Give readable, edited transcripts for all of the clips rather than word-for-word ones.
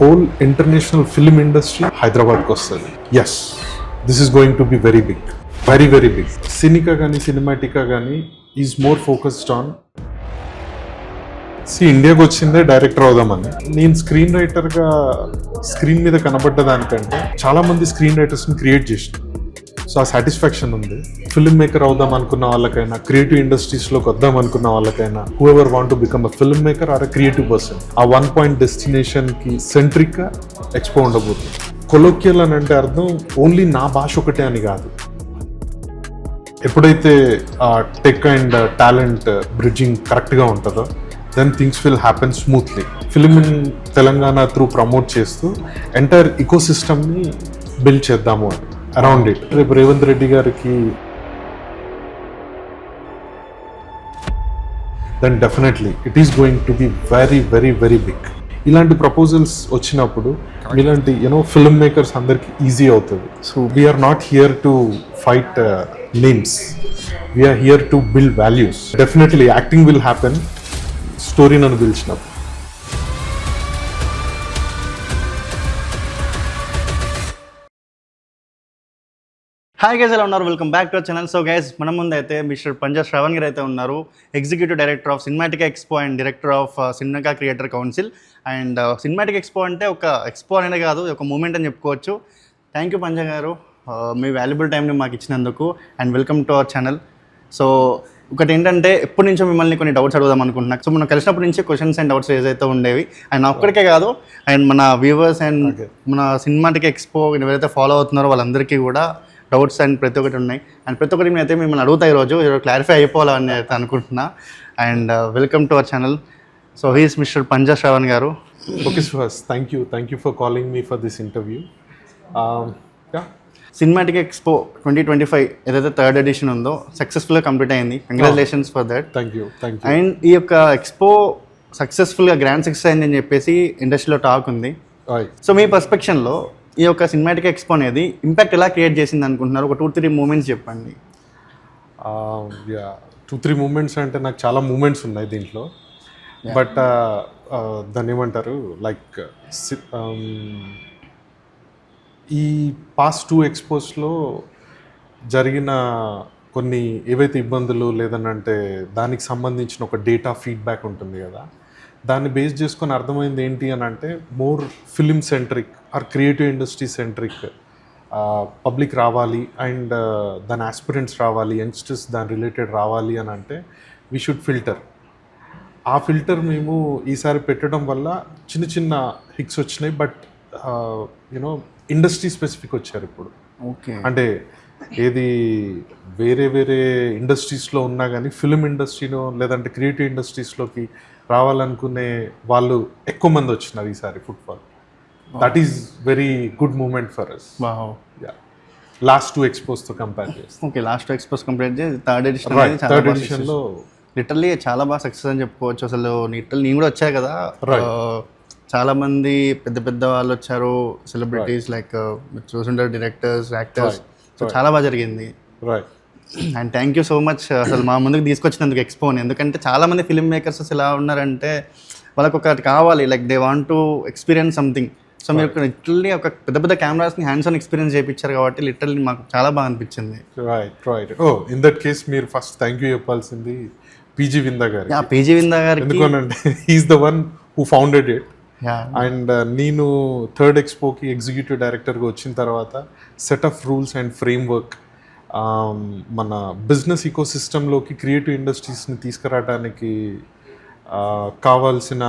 whole international film industry హైదరాబాద్కి వస్తుంది. Yes, this is going to be very big, very very big. సినికా కానీ Cinematica కానీ is more focused on ఇండియాకి వచ్చిందే డైరెక్టర్ అవుదామని. నేను స్క్రీన్ రైటర్గా స్క్రీన్ మీద కనబడ్డ దానికంటే చాలా మంది స్క్రీన్ రైటర్స్ని క్రియేట్ చేసిన, సో ఆ సాటిస్ఫాక్షన్ ఉంది. ఫిల్మ్ మేకర్ అవుదాం అనుకున్న వాళ్ళకైనా, క్రియేటివ్ ఇండస్ట్రీస్లోకి వద్దాం అనుకున్న వాళ్ళకైనా, whoever want to become a film maker or a creative person, ఆ 1 పాయింట్ డెస్టినేషన్కి సెంట్రిక్గా ఎక్స్పో ఉండబోతుంది. కొలోక్యల్ అని అంటే అర్థం ఓన్లీ నా భాష ఒకటే అని కాదు. ఎప్పుడైతే టెక్ అండ్ టాలెంట్ బ్రిడ్జింగ్ కరెక్ట్గా ఉంటుందో then things will happen smoothly. Film in Telangana through promote చేస్తూ ఎంటైర్ ఇకో సిస్టమ్ని బిల్డ్ చేద్దాము అని అరౌండ్ ఇట్. రేపు రేవంత్ రెడ్డి గారికి then definitely it is going to be very very very big. ఇలాంటి ప్రపోజల్స్ వచ్చినప్పుడు ఇలాంటి ఫిల్మ్ మేకర్స్ అందరికి ఈజీ అవుతుంది. So we are not here to fight names, we are here to build values. Definitely acting will happen story నన్ను పిలిచినప్పుడు. Hi guys, ఎలా ఉన్నారు? Welcome back to our channel. So guys, మన ముందు అయితే మిస్టర్ పంజా శ్రవణ్ గారు అయితే ఉన్నారు, executive director of Cinematica expo and director of cinema creator council. And cinematic expo అంటే ఒక ఎక్స్పో అనేది కాదు, ఒక మూమెంట్ అని చెప్పుకోవచ్చు. థ్యాంక్ యూ పంజా గారు, మీ వాల్యుబుల్ టైంని మాకు ఇచ్చినందుకు. And welcome to our channel. So ఒకటి ఏంటంటే, ఎప్పటి నుంచో మిమ్మల్ని కొన్ని డౌట్స్ అడుగుదాం అనుకుంటున్నా. సో మనం కలిసినప్పటి నుంచి క్వశ్చన్స్ అండ్ డౌట్స్ ఏదైతే ఉండేవి, అండ్ ఒక్కడికే కాదు, అండ్ మన వ్యూవర్స్ అండ్ మన సినిమాటిక్ ఎక్స్పో ఎవరైతే ఫాలో అవుతున్నారో వాళ్ళందరికీ కూడా డౌట్స్ అండ్ ప్రతి ఒక్కటి ఉన్నాయి. అండ్ ప్రతి ఒక్కటి అయితే మిమ్మల్ని అడుగుతా ఈరోజు క్లారిఫై అయిపోవాలని అయితే అనుకుంటున్నా. And welcome to our channel. So he's mister Panja Shravan garu. Okay Suhas, thank you for calling me for this interview. Cinematic expo 2025 ఏదైతే థర్డ్ ఎడిషన్ ఉందో సక్సెస్ఫుల్గా కంప్లీట్ అయింది. Congratulations for that. Thank you. And ఈ యొక్క ఎక్స్పో సక్సెస్ఫుల్గా గ్రాండ్ సక్సెస్ అయిందని చెప్పేసి ఇండస్ట్రీలో టాక్ ఉంది. సో మీ పర్స్పెక్షన్లో ఈ యొక్క సినిమాటిక్ ఎక్స్పో అనేది ఇంపాక్ట్ ఎలా క్రియేట్ చేసింది అనుకుంటున్నారు? ఒక 2-3 మూమెంట్స్ చెప్పండి. 2-3 మూమెంట్స్ అంటే నాకు చాలా మూమెంట్స్ ఉన్నాయి దీంట్లో. బట్ దాన్ని ఏమంటారు, లైక్ ఈ పాస్ట్ 2 ఎక్స్పోస్లో జరిగిన కొన్ని ఏవైతే ఇబ్బందులు లేదనంటే దానికి సంబంధించిన ఒక డేటా ఫీడ్బ్యాక్ ఉంటుంది కదా, దాన్ని బేస్ చేసుకొని అర్థమైంది ఏంటి అని అంటే, more film centric or creative industry centric public రావాలి అండ్ దాని ఆస్పిరెంట్స్ రావాలి, యంగ్స్టర్స్ దాని రిలేటెడ్ రావాలి అని అంటే వీ షుడ్ ఫిల్టర్. ఆ ఫిల్టర్ మేము ఈసారి పెట్టడం వల్ల చిన్న చిన్న హిక్స్ వచ్చినాయి. బట్ ఇండస్ట్రీ స్పెసిఫిక్ వచ్చారు ఇప్పుడు. ఓకే, అంటే ఏది వేరే వేరే ఇండస్ట్రీస్లో ఉన్నా కానీ ఫిలిం ఇండస్ట్రీలో లేదంటే క్రియేటివ్ ఇండస్ట్రీస్లోకి రావాలనుకునే వాళ్ళు ఎక్కువ మంది వచ్చినారు ఈసారి football. That is very good moment for us. Last 2 ఎక్స్పోస్తో కంపేర్ చేస్తే. ఓకే, లాస్ట్ 2 ఎక్స్పోస్ కంపేర్ చేసి థర్డ్ ఎడిషన్లో లిటరల్లీ చాలా బాగా సక్సెస్ అని చెప్పుకోవచ్చు. అసలు లిటరల్లీ నేను కూడా వచ్చా కదా, చాలా మంది పెద్ద పెద్ద వాళ్ళు వచ్చారు, సెలబ్రిటీస్ లైక్ చూసుంటారు, డైరెక్టర్స్, యాక్టర్స్. సో చాలా బాగా జరిగింది. And thank you so much అసలు మా ముందుకు తీసుకొచ్చినందుకు ఎక్స్పోని. ఎందుకంటే చాలా మంది ఫిల్మ్ మేకర్స్ అసలు ఎలా ఉన్నారంటే, వాళ్ళకి ఒకటి కావాలి, like they want to experience something. So మీరు లిటరల్లీ ఒక పెద్ద పెద్ద కెమెరాస్ని హ్యాండ్స్ ఆన్ ఎక్స్పీరియన్స్ చేయించారు కాబట్టి లిటరల్లీ మాకు చాలా బాగా అనిపించింది. రైట్. ఇన్ దట్ కేస్ మీరు ఫస్ట్ థ్యాంక్ యూ చెప్పాల్సింది పీజీ విందా గారు. పీజీ విందా గారు ఎందుకంటే he's the one who founded it. And నేను థర్డ్ ఎక్స్పోకి ఎగ్జిక్యూటివ్ డైరెక్టర్గా వచ్చిన తర్వాత set of rules and framework మన బిజినెస్ ఈకో సిస్టంలోకి క్రియేటివ్ ఇండస్ట్రీస్ని తీసుకురావడానికి కావాల్సిన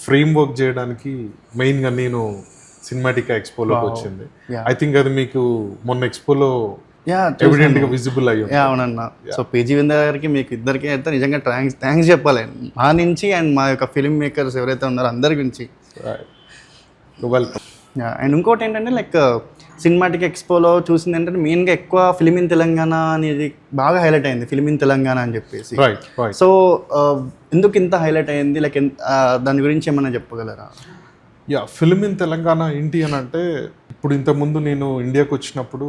ఫ్రేమ్వర్క్ చేయడానికి మెయిన్గా నేను సినిమాటికా ఎక్స్పోలోకి వచ్చింది. ఐ థింక్ అది మీకు మొన్న ఎక్స్పోలో ఎవిడెంట్గా విజిబుల్ అయ్యింది. అవునన్నా. సో పీజీ విందా గారికి మీకు ఇద్దరికి అయితే నిజంగా థ్యాంక్స్ చెప్పాలి మా నుంచి అండ్ మా యొక్క ఫిల్మ్ మేకర్స్ ఎవరైతే ఉన్నారో అందరి గురించి. వెల్కమ్. అండ్ ఇంకోటి ఏంటంటే, లైక్ సినిమాటిక్ ఎక్స్పోలో చూసింది ఏంటంటే మెయిన్గా ఎక్కువ ఫిలిం ఇన్ తెలంగాణ అనేది బాగా హైలైట్ అయింది, ఫిలిం ఇన్ తెలంగాణ అని చెప్పేసి. సో ఎందుకు ఇంత హైలైట్ అయింది, లైక్ దాని గురించి ఏమైనా చెప్పగలరా? ఫిలిం ఇన్ తెలంగాణ ఏంటి అని అంటే, ఇప్పుడు ఇంతకుముందు నేను ఇండియాకి వచ్చినప్పుడు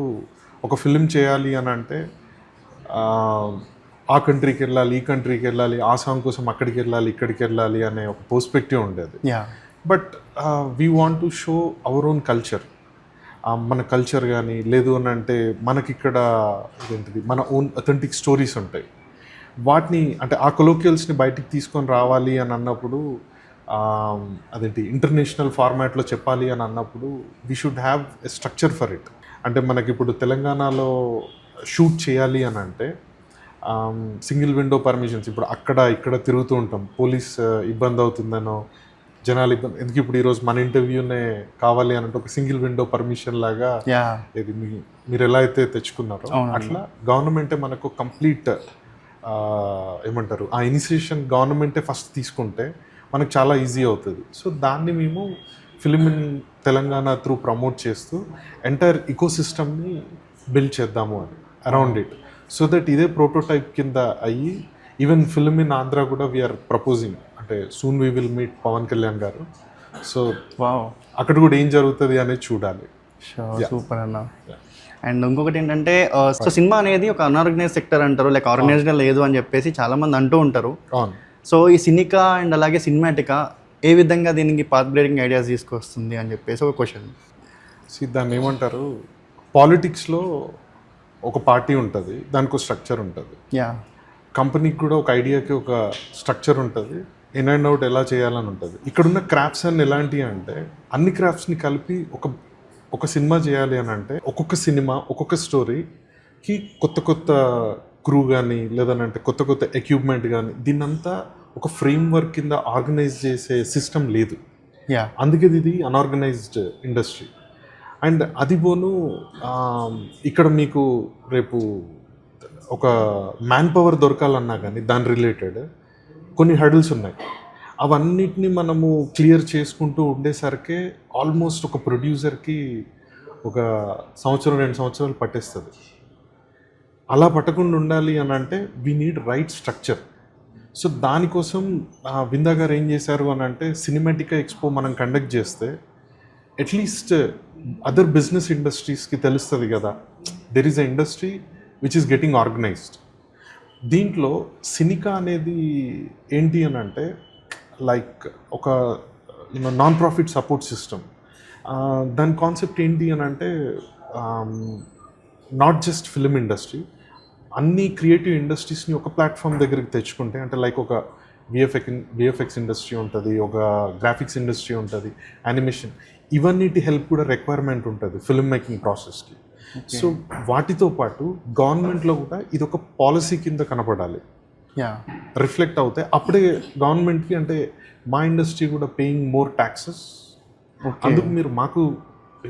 ఒక ఫిలిం చేయాలి అని అంటే ఆ కంట్రీకి వెళ్ళాలి, ఈ కంట్రీకి వెళ్ళాలి, ఆ సాంగ్ కోసం అక్కడికి వెళ్ళాలి, ఇక్కడికి వెళ్ళాలి అనే ఒక పర్స్పెక్టివ్ ఉండేది. But we want to show our own culture. మన కల్చర్ కానీ లేదు అని అంటే మనకి ఇక్కడ ఇదేంటిది మన ఓన్ అథెంటిక్ స్టోరీస్ ఉంటాయి. వాటిని అంటే ఆ కొలోక్యల్స్ని బయటికి తీసుకొని రావాలి అని అన్నప్పుడు అదేంటి ఇంటర్నేషనల్ ఫార్మాట్లో చెప్పాలి అని అన్నప్పుడు we should have a structure for it. అంటే మనకి ఇప్పుడు తెలంగాణలో షూట్ చేయాలి అని అంటే సింగిల్ విండో పర్మిషన్స్ ఇప్పుడు అక్కడ ఇక్కడ తిరుగుతూ ఉంటాం. పోలీస్ ఇబ్బంది అవుతుందనో జనాలు ఇబ్బంది ఎందుకు ఇప్పుడు ఈరోజు మన ఇంటర్వ్యూనే కావాలి అని అంటే ఒక సింగిల్ విండో పర్మిషన్ లాగా ఇది మీరు ఎలా అయితే తెచ్చుకున్నారో అట్లా గవర్నమెంటే మనకు కంప్లీట్ ఏమంటారు ఆ ఇనిషియేషన్ గవర్నమెంటే ఫస్ట్ తీసుకుంటే మనకు చాలా ఈజీ అవుతుంది. సో దాన్ని మేము film in Telangana through promote చేస్తూ ఎంటైర్ ఇకోసిస్టమ్ని బిల్డ్ చేద్దాము అని అరౌండ్ ఇట్. సో దట్ ఇదే ప్రోటోటైప్ కింద అయ్యి ఈవెన్ ఫిలిం ఇన్ ఆంధ్ర కూడా వీఆర్ ప్రపోజింగ్. అంటే soon we will meet Pawan Kalyan garu. So అక్కడ కూడా ఏం జరుగుతుంది అనేది చూడాలి. సూపర్ అన్న. అండ్ ఇంకొకటి ఏంటంటే సో సినిమా అనేది ఒక అన్ఆర్గనైజ్ సెక్టర్ అంటారు, లైక్ ఆర్గనైజ్గా లేదు అని చెప్పేసి చాలామంది అంటూ ఉంటారు. సో ఈ సినికా అండ్ అలాగే సినిమాటికా ఏ విధంగా దీనికి పాత్ బ్రేకింగ్ ఐడియాస్ తీసుకొస్తుంది అని చెప్పేసి ఒక క్వశ్చన్. దాన్ని ఏమంటారు, పాలిటిక్స్లో ఒక పార్టీ ఉంటుంది, దానికి ఒక స్ట్రక్చర్ ఉంటుంది. కంపెనీకి కూడా ఒక ఐడియాకి ఒక స్ట్రక్చర్ ఉంటుంది, ఇన్ అండ్ అవుట్ ఎలా చేయాలని ఉంటుంది. ఇక్కడున్న క్రాఫ్ట్స్ అన్ని ఎలాంటివి అంటే అన్ని క్రాఫ్ట్స్ని కలిపి ఒక సినిమా చేయాలి అని అంటే ఒక్కొక్క సినిమా ఒక్కొక్క స్టోరీకి కొత్త కొత్త క్రూ కానీ లేదనంటే కొత్త కొత్త ఎక్విప్మెంట్ కానీ దీన్నంతా ఒక ఫ్రేమ్ వర్క్ కింద ఆర్గనైజ్ చేసే సిస్టమ్ లేదు. అందుకే ఇది అన్ఆర్గనైజ్డ్ ఇండస్ట్రీ. అండ్ అది పోను ఇక్కడ మీకు రేపు ఒక మ్యాన్ పవర్ దొరకాలన్నా కానీ దాని రిలేటెడ్ కొన్ని హర్డిల్స్ ఉన్నాయి. అవన్నిటిని మనము క్లియర్ చేసుకుంటూ ఉండేసరికి ఆల్మోస్ట్ ఒక ప్రొడ్యూసర్కి ఒక 1-2 సంవత్సరాలు పట్టేస్తుంది. అలా పట్టకుండా ఉండాలి అని అంటే we need right structure. So దానికోసం విందా గారు ఏం చేశారు అని అంటే సినిమాటికా ఎక్స్పో మనం కండక్ట్ చేస్తే అట్లీస్ట్ అదర్ బిజినెస్ ఇండస్ట్రీస్కి తెలుస్తుంది కదా, there is a industry which is getting organised. దీంట్లో సినికా అనేది ఏంటి అని అంటే లైక్ ఒక నాన్ ప్రాఫిట్ సపోర్ట్ సిస్టమ్. దాని కాన్సెప్ట్ ఏంటి అని అంటే నాట్ జస్ట్ ఫిలిం ఇండస్ట్రీ, అన్ని క్రియేటివ్ ఇండస్ట్రీస్ని ఒక ప్లాట్ఫామ్ దగ్గరికి తెచ్చుకుంటే అంటే లైక్ ఒక విఎఫ్ఎక్స్ ఇండస్ట్రీ ఉంటుంది, ఒక గ్రాఫిక్స్ ఇండస్ట్రీ ఉంటుంది, యానిమేషన్, ఇవన్నిటి హెల్ప్ కూడా రిక్వైర్మెంట్ ఉంటుంది ఫిల్మ్ మేకింగ్ ప్రాసెస్కి. సో వాటితో పాటు గవర్నమెంట్లో కూడా ఇది ఒక పాలసీ కింద కనపడాలి, రిఫ్లెక్ట్ అవుతాయి. అప్పుడే గవర్నమెంట్కి అంటే మా ఇండస్ట్రీ కూడా పేయింగ్ మోర్ ట్యాక్సెస్, అందుకు మీరు మాకు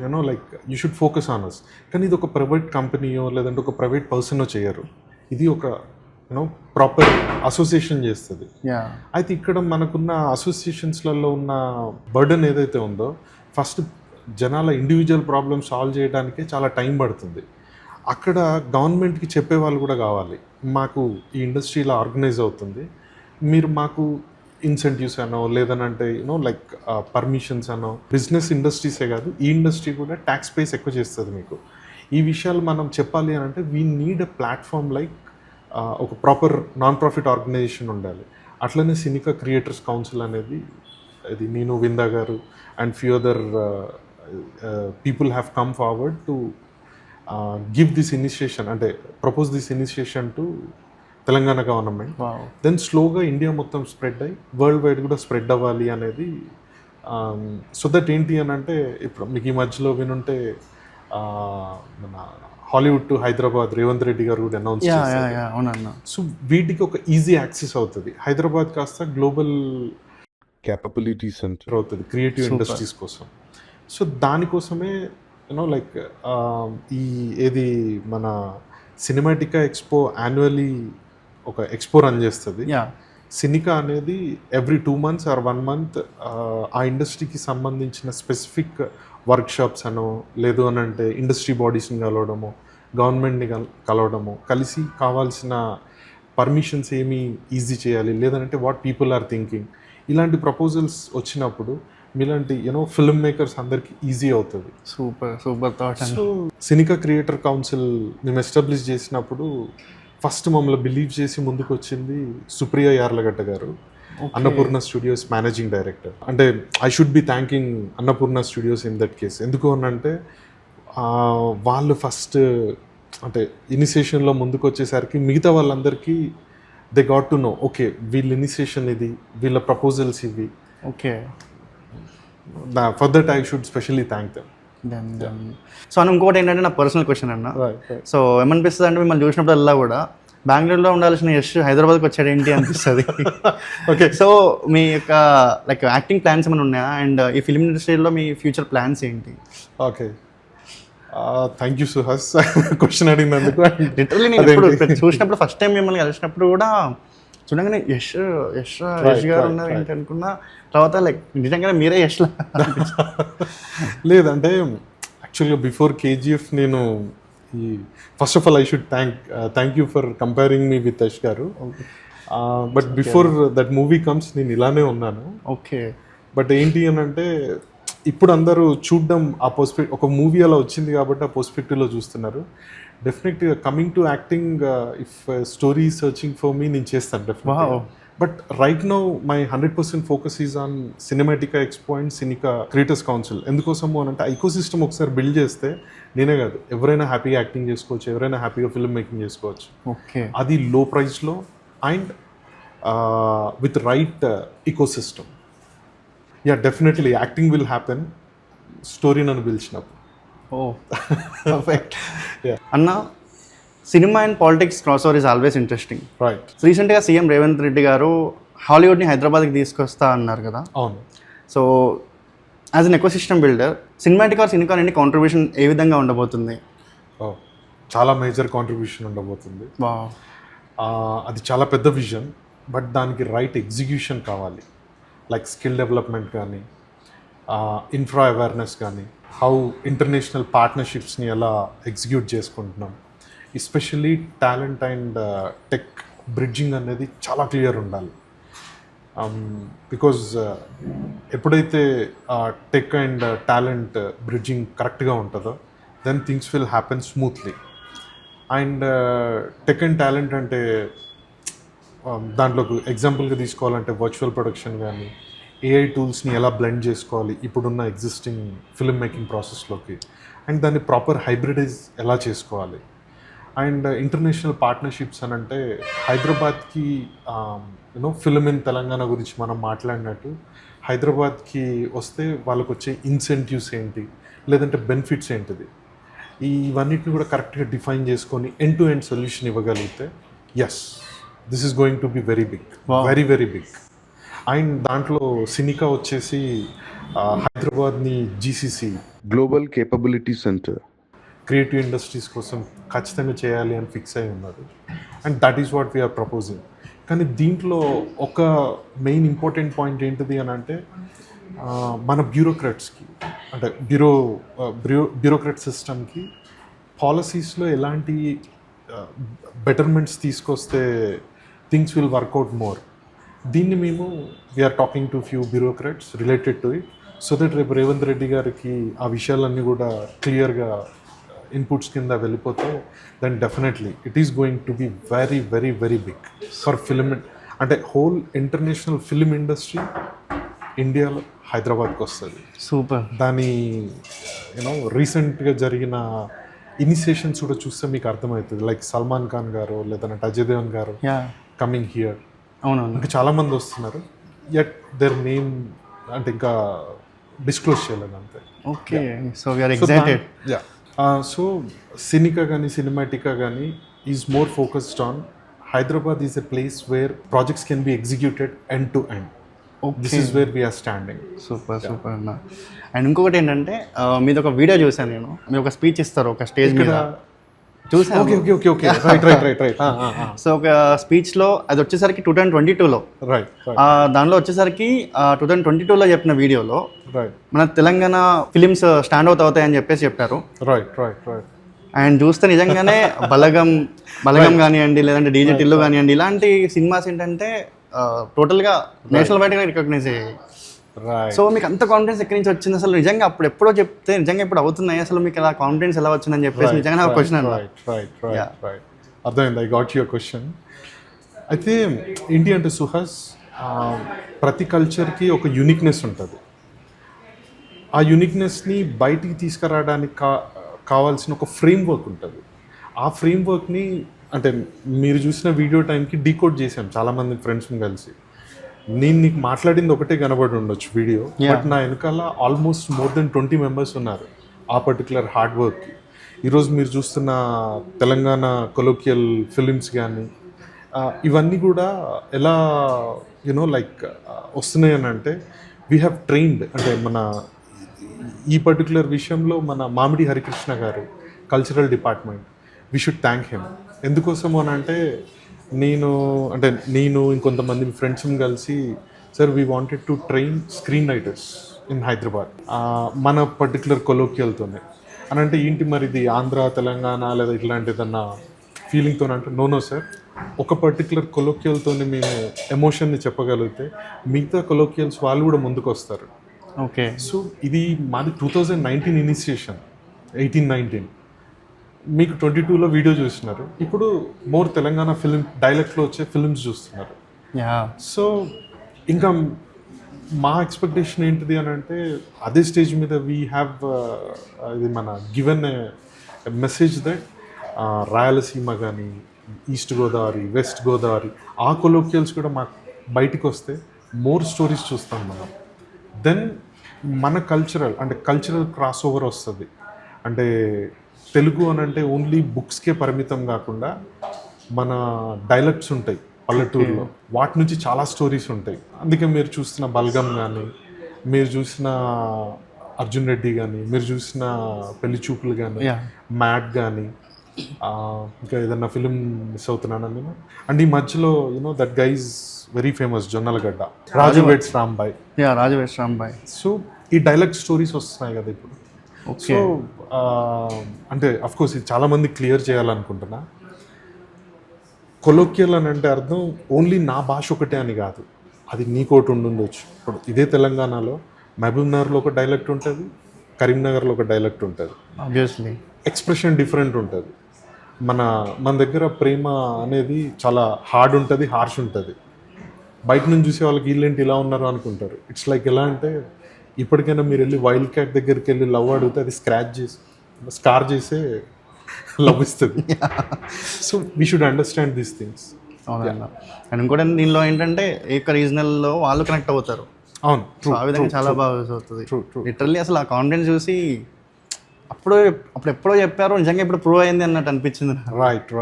you know like you should focus on us. కానీ ఇది ఒక ప్రైవేట్ కంపెనీయో లేదంటే ఒక ప్రైవేట్ పర్సనో చేయరు, ఇది ఒక యూనో ప్రాపర్ అసోసియేషన్ చేస్తుంది. అయితే ఇక్కడ మనకున్న అసోసియేషన్స్లలో ఉన్న బర్డన్ ఏదైతే ఉందో ఫస్ట్ జనాల ఇండివిజువల్ ప్రాబ్లమ్ సాల్వ్ చేయడానికే చాలా టైం పడుతుంది. అక్కడ గవర్నమెంట్కి చెప్పేవాళ్ళు కూడా కావాలి, మాకు ఈ ఇండస్ట్రీలో ఆర్గనైజ్ అవుతుంది, మీరు మాకు ఇన్సెంటివ్స్ అనో లేదనంటే యూనో లైక్ పర్మిషన్స్ అనో. బిజినెస్ ఇండస్ట్రీసే కాదు ఈ ఇండస్ట్రీ కూడా ట్యాక్స్ పేస్ ఎక్కువ చేస్తుంది మీకు. ఈ విషయాలు మనం చెప్పాలి అని అంటే we need a platform like ఒక ప్రాపర్ నాన్ ప్రాఫిట్ ఆర్గనైజేషన్ ఉండాలి. అట్లనే సినికా క్రియేటర్స్ కౌన్సిల్ అనేది ఇది నేను Vinda garu and few other people have come forward to give this initiation, అంటే propose this initiation to Telangana government. Then స్లోగా ఇండియా మొత్తం స్ప్రెడ్ అయ్యి వరల్డ్ వైడ్ కూడా స్ప్రెడ్ అవ్వాలి అనేది. సో దట్ ఏంటి అని అంటే ఇప్పుడు మీకు ఈ మధ్యలో వినుంటే మన హాలీవుడ్ టు హైదరాబాద్ రేవంత్ రెడ్డి గారు కూడా అనౌన్స్ చేశారు. సో వీటికి ఒక ఈజీ యాక్సెస్ అవుతుంది. హైదరాబాద్ కాస్త గ్లోబల్ క్యాపబిలిటీ సెంటర్ అవుతుంది క్రియేటివ్ ఇండస్ట్రీస్ కోసం. సో దానికోసమే యూనో లైక్ ఈ ఏది మన సినిమాటికా ఎక్స్పో యాన్యువల్లీ ఒక ఎక్స్పో రన్ చేస్తుంది. సినికా అనేది ఎవ్రీ 2 months ఆర్ 1 month ఆ ఇండస్ట్రీకి సంబంధించిన స్పెసిఫిక్ వర్క్షాప్స్ అనో లేదు అని అంటే ఇండస్ట్రీ బాడీస్ని కలవడము, గవర్నమెంట్ని కలవడము, కలిసి కావాల్సిన పర్మిషన్స్ ఏమి ఈజీ చేయాలి లేదంటే వాట్ పీపుల్ ఆర్ థింకింగ్, ఇలాంటి ప్రపోజల్స్ వచ్చినప్పుడు మీలాంటి యూనో ఫిల్మ్ మేకర్స్ అందరికీ ఈజీ అవుతుంది. Super thought. So Cinica creator council మేము ఎస్టాబ్లిష్ చేసినప్పుడు ఫస్ట్ మమ్మల్ని బిలీవ్ చేసి ముందుకు వచ్చింది Supriya Yarlagadda garu. Annapurna studios managing director. అంటే I should be thanking Annapurna studios in that case. ఎందుకు అనంటే వాళ్ళు ఫస్ట్ అంటే ఇనిషియేషన్లో ముందుకు వచ్చేసరికి మిగతా వాళ్ళందరికీ they got to know okay వీళ్ళ ఇనిషియేషన్ ఇది, వీళ్ళ ప్రపోజల్స్ ఇవి. Okay, for that I should specially thank them. So అని ఇంకోటి ఏంటంటే నా పర్సనల్ క్వశ్చన్ అన్న. సో ఏమనిపిస్తుంది అంటే మిమ్మల్ని చూసినప్పుడల్లా కూడా బెంగళూరులో ఉండాల్సిన యష్ హైదరాబాద్కి వచ్చాడు ఏంటి అనిపిస్తుంది. ఓకే, సో మీ యొక్క లైక్ యాక్టింగ్ ప్లాన్స్ ఏమైనా ఉన్నాయా, అండ్ ఈ ఫిల్మ్ ఇండస్ట్రీలో మీ ఫ్యూచర్ ప్లాన్స్ ఏంటి? Okay, thank you Suhas question అడిగినందుకు. లిటరల్లీ నేను ఎప్పుడు చూసినప్పుడు ఫస్ట్ టైం మిమ్మల్ని కలిసినప్పుడు కూడా చూడగానే యష్ గారు ఉన్నారు ఏంటి అనుకున్నా, తర్వాత లైక్ నిజంగానే మీరే యష్లా. లేదంటే యాక్చువల్గా బిఫోర్ కేజీఎఫ్ నేను ఈ first of all I should thank you for comparing me with Yash garu. But before that movie comes నేను ఇలానే ఉన్నాను. ఓకే, బట్ ఏంటి అని అంటే ఇప్పుడు అందరూ చూడడం ఆ పర్స్పెక్టివ్, ఒక మూవీ అలా వచ్చింది కాబట్టి ఆ పర్స్పెక్టివ్లో చూస్తున్నారు. డెఫినెట్గా coming to acting, if story searching for me నేను చేస్తాను డెఫినెట్గా. But right now my 100% focus is on Cinematica expo and Cinica creators council. ఎందుకోసము అని అంటే ఐకో సిస్టమ్ ఒకసారి బిల్డ్ చేస్తే నేనే కాదు ఎవరైనా హ్యాపీగా యాక్టింగ్ చేసుకోవచ్చు, ఎవరైనా హ్యాపీగా ఫిల్మ్ మేకింగ్ చేసుకోవచ్చు. ఓకే, అది లో ప్రైస్లో and with right ecosystem. Yeah definitely acting will happen, story నన్ను పిలిచినప్పుడు. Oh perfect. అన్న, cinema and politics cross over is always interesting. Right. రీసెంట్గా సీఎం రేవంత్ రెడ్డి గారు హాలీవుడ్ని హైదరాబాద్కి తీసుకొస్తా అన్నారు కదా. అవును. So as an ecosystem builder cinematic or Cinica నుండి కాంట్రిబ్యూషన్ ఏ విధంగా ఉండబోతుంది? చాలా మేజర్ కాంట్రిబ్యూషన్ ఉండబోతుంది. అది చాలా పెద్ద విజన్, బట్ దానికి రైట్ ఎగ్జిక్యూషన్ కావాలి. లైక్ స్కిల్ డెవలప్మెంట్ కానీ, ఇన్ఫ్రా అవేర్నెస్ కానీ, హౌ ఇంటర్నేషనల్ పార్ట్నర్షిప్స్ని ఎలా ఎగ్జిక్యూట్ చేసుకుంటున్నాం, especially talent and tech bridging అనేది చాలా క్లియర్ ఉండాలి. బికాజ్ ఎప్పుడైతే టెక్ అండ్ టాలెంట్ బ్రిడ్జింగ్ కరెక్ట్గా ఉంటుందో then things will happen smoothly. And tech and talent అంటే దాంట్లోకి ఎగ్జాంపుల్గా తీసుకోవాలంటే వర్చువల్ ప్రొడక్షన్ కానీ, ఏఐ టూల్స్ని ఎలా బ్లెండ్ చేసుకోవాలి ఇప్పుడున్న ఎగ్జిస్టింగ్ ఫిల్మ్ మేకింగ్ ప్రాసెస్లోకి, అండ్ దాన్ని ప్రాపర్ హైబ్రిడైజ్ ఎలా చేసుకోవాలి. అండ్ ఇంటర్నేషనల్ పార్ట్నర్షిప్స్ అని అంటే హైదరాబాద్కి ఫిల్మ్ ఇన్ తెలంగాణ గురించి మనం మాట్లాడినట్టు హైదరాబాద్కి వస్తే వాళ్ళకు వచ్చే ఇన్సెంటివ్స్ ఏంటి, లేదంటే బెనిఫిట్స్ ఏంటిది, ఇవన్నిటిని కూడా కరెక్ట్గా డిఫైన్ చేసుకొని ఎండ్ టు ఎండ్ సొల్యూషన్ ఇవ్వగలిగితే yes this is going to be very big, very very big. And దాంట్లో సినికా వచ్చేసి హైదరాబాద్ని GCC global capability centre creative industries కోసం ఖచ్చితంగా చేయాలి అని ఫిక్స్ అయి ఉన్నారు. And that is what we're proposing. కానీ దీంట్లో ఒక మెయిన్ ఇంపార్టెంట్ పాయింట్ ఏంటిది అని అంటే మన బ్యూరోక్రాట్స్కి అంటే బ్యూరోక్రాట్ సిస్టమ్కి పాలసీస్లో ఎలాంటి బెటర్మెంట్స్ తీసుకొస్తే థింగ్స్ విల్ వర్కౌట్ మోర్. దీన్ని మేము we are talking to few bureaucrats related to it, so that రేపు రేవంత్ రెడ్డి గారికి ఆ విషయాలన్నీ కూడా క్లియర్గా ఇన్పుట్స్ కింద వెళ్ళిపోతే then definitely it is going to be very very very big for film. అంటే హోల్ ఇంటర్నేషనల్ ఫిల్మ్ ఇండస్ట్రీ ఇండియాలో హైదరాబాద్కి వస్తుంది. సూపర్. దాని రీసెంట్గా జరిగిన ఇనిషియేషన్స్ కూడా చూస్తే మీకు అర్థమవుతుంది. లైక్ సల్మాన్ ఖాన్ గారు లేదంటే అజయ్ దేవన్ గారు కమింగ్ హియర్. అవును, ఇంకా చాలామంది వస్తున్నారు. యట్ దేర్ నేమ్ అంటే ఇంకా డిస్క్లోజ్ చేయలేదు అంతే. Okay, so we're excited. Yeah, so Cinica కానీ సినిమాటికా కానీ is more focused on Hyderabad is a place where projects can be executed end to end. This is where we're standing. Super super అన్న. అండ్ ఇంకొకటి ఏంటంటే మీది ఒక వీడియో చూసాను నేను, మీరు ఒక స్పీచ్ ఇస్తారు ఒక స్టేజ్ మీద చూసాను. Okay okay okay okay right right right right. So ఒక స్పీచ్లో అది వచ్చేసరికి 2022లో, రైట్. దానిలో వచ్చేసరికి 2022లో చెప్పిన వీడియోలో రైట్ మన తెలంగాణ ఫిలిమ్స్ స్టాండ్ అవుట్ అవుతాయని చెప్పేసి చెప్పారు. Right right right. అండ్ చూస్తే నిజంగానే బలగం కానివ్వండి, లేదంటే డీజే టిల్లు కానివ్వండి, ఇలాంటి సినిమాస్ ఏంటంటే టోటల్గా నేషనల్ వైడ్గా రికగ్నైజ్ అయ్యాయి. సో మీకు అంత కాన్ఫిడెన్స్ ఎక్కడి నుంచి వచ్చింది అసలు? నిజంగా అప్పుడు ఎప్పుడో చెప్తే నిజంగా ఇప్పుడు అవుతున్నాయి, అసలు మీకు ఎలా కాన్ఫిడెన్స్ ఎలా వచ్చిందని చెప్పేసి నిజంగా నాకు క్వశ్చన్ అన్న. అర్థమైంది. I got your question. అయితే ఏంటి అంటే సుహాస్, ప్రతి కల్చర్కి ఒక యూనిక్నెస్ ఉంటుంది. ఆ యూనిక్నెస్ని బయటికి తీసుకురావడానికి కావాల్సిన ఒక ఫ్రేమ్వర్క్ ఉంటుంది. ఆ ఫ్రేమ్వర్క్ని అంటే మీరు చూసిన వీడియో టైంకి డీకోడ్ చేశాను చాలామంది ఫ్రెండ్స్ని కలిసి. నేను నీకు మాట్లాడింది ఒకటే కనబడి ఉండొచ్చు వీడియో, బట్ నా వెనకాల ఆల్మోస్ట్ మోర్ దెన్ 20 మెంబర్స్ ఉన్నారు ఆ పర్టికులర్ హార్డ్ వర్క్కి. ఈరోజు మీరు చూస్తున్న తెలంగాణ కొలోకియల్ ఫిలిమ్స్ కానీ ఇవన్నీ కూడా ఎలా లైక్ వస్తున్నాయి అని అంటే వీ హ్యావ్ ట్రైన్డ్. అంటే మన ఈ పర్టికులర్ విషయంలో మన మామిడి హరికృష్ణ గారు cultural department, we should thank him. ఎందుకోసం అని అంటే నేను ఇంకొంతమంది ఫ్రెండ్స్ కలిసి sir we wanted to train screen writers in Hyderabad మన పర్టికులర్ కొలోకియల్తోనే అని అంటే ఏంటి మరి ఇది ఆంధ్ర తెలంగాణ లేదా ఇట్లాంటి ఏదన్నా ఫీలింగ్తో అంటే నో సార్, ఒక పర్టికులర్ కొలోకియల్తోనే మేము ఎమోషన్ని చెప్పగలిగితే మిగతా కొలోకియల్స్ వాళ్ళు కూడా ముందుకు వస్తారు. ఓకే. సో ఇది మాది 2019 ఇనిషియేషన్, 18-19. మీకు 22లో వీడియో చూస్తున్నారు, ఇప్పుడు మోర్ తెలంగాణ ఫిలిం డైలెక్ట్లో వచ్చే ఫిలిమ్స్ చూస్తున్నారు. సో ఇంకా మా ఎక్స్పెక్టేషన్ ఏంటిది అని అంటే అదే స్టేజ్ మీద వీ హ్యావ్ ఇది మన గివెన్ మెసేజ్ దట్ రాయలసీమ కానీ ఈస్ట్ గోదావరి, వెస్ట్ గోదావరి ఆ కొలోకియల్స్ కూడా మాకు బయటికి వస్తే మోర్ స్టోరీస్ చూస్తాం మనం. దెన్ మన కల్చరల్ క్రాస్ ఓవర్ వస్తుంది. అంటే తెలుగు అని అంటే ఓన్లీ బుక్స్కే పరిమితం కాకుండా మన డైలెక్ట్స్ ఉంటాయి పల్లెటూరులో, వాటి నుంచి చాలా స్టోరీస్ ఉంటాయి. అందుకే మీరు చూసిన బల్గం కానీ, మీరు చూసిన అర్జున్ రెడ్డి కానీ, మీరు చూసిన పెళ్లి చూపులు కానీ, మ్యాట్ కానీ, ఇంకా ఏదన్నా ఫిలిం మిస్ అవుతున్నాను నేను. అండ్ ఈ మధ్యలో that guys very famous Jonnalagadda, Raju weds Rambai. So ఈ డైలెక్ట్ స్టోరీస్ వస్తున్నాయి కదా ఇప్పుడు. సో అంటే అఫ్కోర్స్ ఇది చాలామంది క్లియర్ చేయాలనుకుంటున్నా. కొలోకియల్ అని అంటే అర్థం ఓన్లీ నా భాష ఒకటే అని కాదు, అది నీకోటి ఉండొచ్చు. ఇప్పుడు ఇదే తెలంగాణలో మహబూబ్నగర్లో ఒక డైలెక్ట్ ఉంటుంది, కరీంనగర్లో ఒక డైలెక్ట్ ఉంటుంది. ఆబ్వియస్లీ ఎక్స్ప్రెషన్ డిఫరెంట్ ఉంటుంది. మన దగ్గర ప్రేమ అనేది చాలా హార్డ్ ఉంటుంది, హార్ష్ ఉంటుంది. బయట నుంచి చూసే వాళ్ళకి వీళ్ళేంటి ఇలా ఉన్నారు అనుకుంటారు. ఇట్స్ లైక్ ఎలా అంటే ఇప్పటికైనా మీరు వెళ్ళి వైల్డ్ క్యాట్ దగ్గరికి వెళ్ళి లవ్ అడిగితే అది స్కార్ చేసే లవ్ ఇస్తుంది. So we should understand these things. అవునన్నా. అండ్ ఇంకోటి దీనిలో ఏంటంటే ఏక రీజనల్లో వాళ్ళు కనెక్ట్ అవుతారు. అవును, ఆ విధంగా చాలా బాగా అవుతుంది. లిటరల్లీ అసలు ఆ కాన్ఫిడెన్స్ చూసి అప్పుడు ఎప్పుడో చెప్పారు, నిజంగా ఇప్పుడు ప్రూవ్ అయింది అన్నట్టు అనిపించింది. Right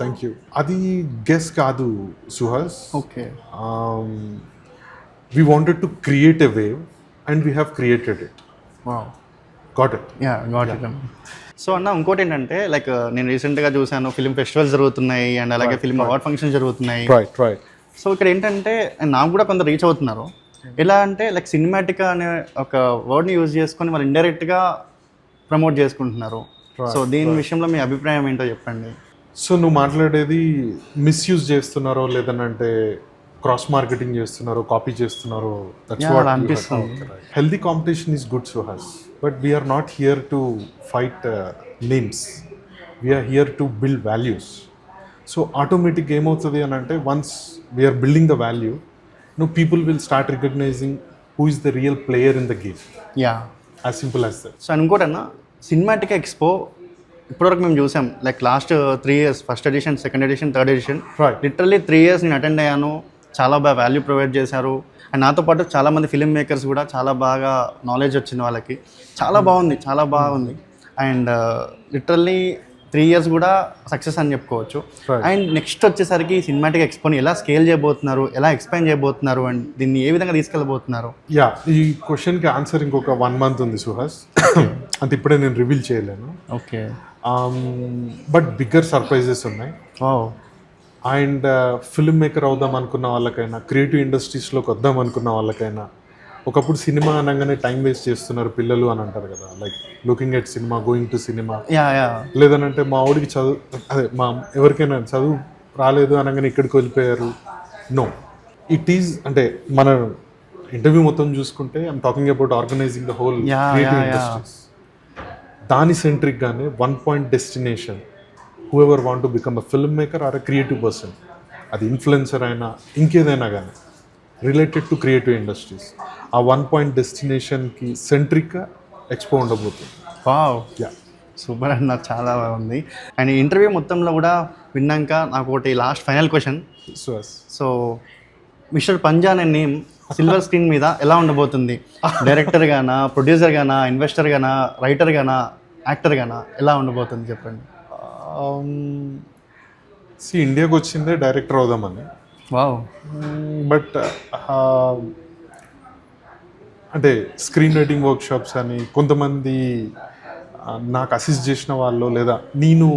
thank you. అది గెస్ కాదు Suhas. Okay. We wanted to create a wave and we have created it. Got it. So అన్న ఇంకోటి ఏంటంటే లైక్ నేను రీసెంట్గా చూసాను ఫిలిం ఫెస్టివల్స్ జరుగుతున్నాయి అండ్ అలాగే ఫిలిం అవార్డ్ ఫంక్షన్స్ జరుగుతున్నాయి. సో ఇక్కడ ఏంటంటే నాకు కూడా కొంత రీచ్ అవుతున్నారు. ఎలా అంటే లైక్ సినిమాటిక్ అనే ఒక వర్డ్ని యూజ్ చేసుకొని వాళ్ళు ఇండైరెక్ట్గా ప్రమోట్ చేసుకుంటున్నారు. సో దీని విషయంలో మీ అభిప్రాయం ఏంటో చెప్పండి. సో నువ్వు మాట్లాడేది మిస్యూజ్ చేస్తున్నారో లేదనంటే క్రాస్ మార్కెటింగ్ చేస్తున్నారో, కాపీ చేస్తున్నారో, దట్స్ వాట్ అనిపిస్తుంది. Healthy competition is good Suhas, but we're not here to fight names, we are here to build values. So ఆటోమేటిక్గా ఏమవుతుంది అని అంటే once we're building the value, people will start recognizing who is the real player in the game. As simple as that. So ఇంకోటన్నా cinematic expo ఇప్పటివరకు మేము చూసాం like last 3 years, first edition, second edition, third edition, literally 3 years నేను attend అయ్యాను. చాలా బాగా value provide చేశారు. And నాతో పాటు చాలామంది ఫిల్మ్ మేకర్స్ కూడా చాలా బాగా నాలెడ్జ్ వచ్చింది వాళ్ళకి. చాలా బాగుంది. అండ్ లిటరల్లీ 3 years కూడా సక్సెస్ అని చెప్పుకోవచ్చు. అండ్ నెక్స్ట్ వచ్చేసరికి సినిమాటిక్ ఎక్స్పోని ఎలా స్కేల్ చేయబోతున్నారు, ఎలా ఎక్స్పాండ్ చేయబోతున్నారు అండ్ దీన్ని ఏ విధంగా తీసుకెళ్ళబోతున్నారు? ఈ క్వశ్చన్కి ఆన్సర్ ఇంకొక 1 month ఉంది సుహాస్. అంటే ఇప్పుడే నేను రివీల్ చేయలేను. ఓకే. బట్ బిగ్గర్ సర్ప్రైజెస్ ఉన్నాయి. అండ్ ఫిల్మ్ మేకర్ అవుదాం అనుకున్న వాళ్ళకైనా, క్రియేటివ్ ఇండస్ట్రీస్లోకి వద్దాం అనుకున్న వాళ్ళకైనా, ఒకప్పుడు సినిమా అనగానే టైం వేస్ట్ చేస్తున్నారు పిల్లలు అని అంటారు కదా, like looking at cinema, going to cinema. లేదనంటే మా ఊడికి ఎవరికైనా చదువు రాలేదు అనగానే ఇక్కడికి వెళ్ళిపోయారు. నో, ఇట్ ఈజ్ అంటే మన ఇంటర్వ్యూ మొత్తం చూసుకుంటే I'm talking about organising the whole creative industries. దాని సెంట్రిక్గానే 1 point destination, whoever want to become a film maker or a creative person, అది ఇన్ఫ్లుయెన్సర్ అయినా ఇంకేదైనా కానీ, రిలేటెడ్ టు క్రియేటివ్ ఇండస్ట్రీస్. ఆ 1 పాయింట్ డెస్టినేషన్కి సెంట్రిక్గా ఎక్స్పో ఉండబోతుంది. వావ్, యా, సూపర్ అన్న, చాలా బాగుంది. అండ్ ఇంటర్వ్యూ మొత్తంలో కూడా విన్నాక నాకు ఒకటి last final question. Suhas. So mister Panja అనే నేమ్ సిల్వర్ స్క్రీన్ మీద ఎలా ఉండబోతుంది? డైరెక్టర్ గానా, ప్రొడ్యూసర్ గానా, ఇన్వెస్టర్ గానా, రైటర్ గానా, యాక్టర్ గానా, ఎలా ఉండబోతుంది చెప్పండి. ఇండియాకి వచ్చిందే డైరెక్టర్ అవుదామని. వావ్. బట్ అంటే స్క్రీన్ రైటింగ్ వర్క్షాప్స్ అని కొంతమంది నాకు అసిస్ట్ చేసిన వాళ్ళు లేదా నేను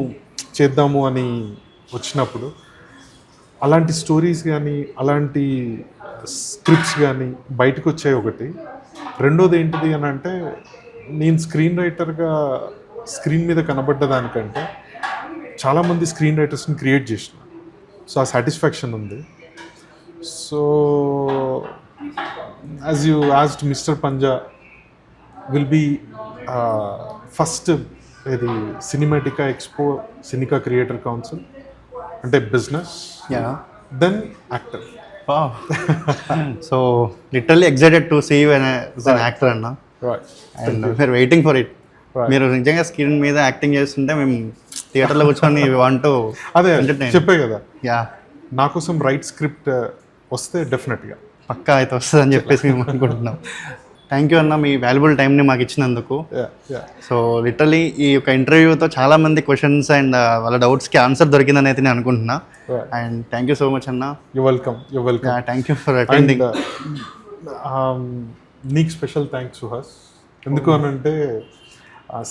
చేద్దాము అని వచ్చినప్పుడు అలాంటి స్టోరీస్ కానీ అలాంటి స్క్రిప్ట్స్ కానీ బయటకు వచ్చాయి ఒకటి. రెండోది ఏంటిది అని అంటే నేను స్క్రీన్ రైటర్గా స్క్రీన్ మీద కనబడ్డ దానికంటే చాలామంది స్క్రీన్ రైటర్స్ని క్రియేట్ చేసిన, సో ఆ సాటిస్ఫాక్షన్ ఉంది. So as you asked, mister Panja will be first ఇది Cinematica expo, Cinica creator council అంటే business, yeah, then actor. Wow. So literally excited to see you as an actor అన్న. And we're waiting for it. మీరు నిజంగా screen మీద acting చేస్తుంటే మేము థియేటర్లో కూర్చొని వాంట్ టు అదే చెప్పే కదా, యా, నా కోసం రైట్ స్క్రిప్ట్ వస్తే డెఫినెట్గా పక్కా అయితే వస్తుంది అని చెప్పేసి మేము అనుకుంటున్నాం. థ్యాంక్ యూ అన్న, మీ వాల్యుబుల్ టైంని మాకు ఇచ్చినందుకు. సో లిటరలీ ఈ యొక్క ఇంటర్వ్యూతో చాలామంది క్వశ్చన్స్ అండ్ వాళ్ళ డౌట్స్కి ఆన్సర్ దొరికిందని అయితే నేను అనుకుంటున్నా. And thank you so much అన్న. You welcome. Thank you for attending. నీకు స్పెషల్ థ్యాంక్స్ సుహాస్. ఎందుకు అనంటే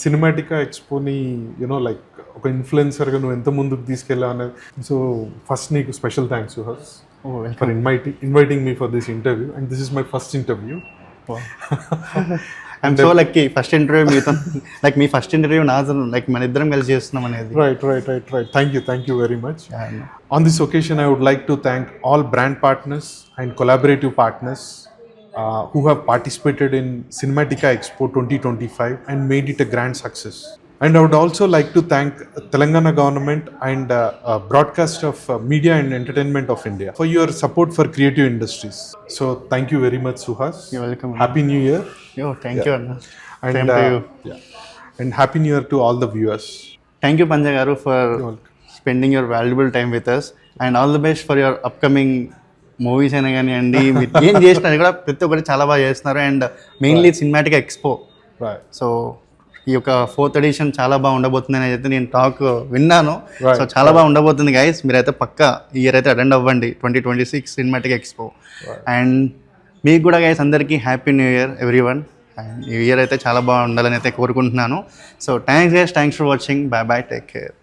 సినిమాటికా ఎక్స్పోని యూనో లైక్ ఒక ఇన్ఫ్లుయెన్సర్గా నువ్వు ఎంత ముందుకు తీసుకెళ్ళావు అనేది. సో ఫస్ట్ నీకు special thanks Suhas for inviting me for this interview, and this is my first interview. I'm so lucky. First interview మీతో, లైక్ మీ ఫస్ట్ ఇంటర్వ్యూ నాతో, లైక్ మన ఇద్దరం కలిసి చేస్తున్నాం అనేది. Right. Thank you very much. On this occasion, I would like to thank all brand partners and collaborative partners who have participated in Cinematica Expo 2025 and made it a grand success. And I would also like to thank Telangana government and broadcast of media and entertainment of India for your support for creative industries. So thank you very much, Suhas. You're welcome. Happy New Year. Yo, thank you Anna. And Same to you. And Happy New Year to all the viewers. Thank you Panja garu for spending your valuable time with us, and all the best for your upcoming movies అయినా కానివ్వండి, మీరు ఏం చేసినా కూడా ప్రతి ఒక్కటి చాలా బాగా చేస్తున్నారు. And mainly cinematic expo. So ఈ యొక్క 4th ఎడిషన్ చాలా బాగా ఉండబోతుంది అని అయితే నేను టాక్ విన్నాను. సో చాలా బాగా ఉండబోతుంది గైస్. మీరైతే పక్కా ఈ ఇయర్ అయితే అటెండ్ అవ్వండి 2026 సినిమాటిక్ ఎక్స్పో. అండ్ మీకు కూడా గైస్ అందరికీ happy new year everyone. And ఈ ఇయర్ అయితే చాలా బాగా ఉండాలని అయితే కోరుకుంటున్నాను. So thanks guys, thanks for watching. By by, take care.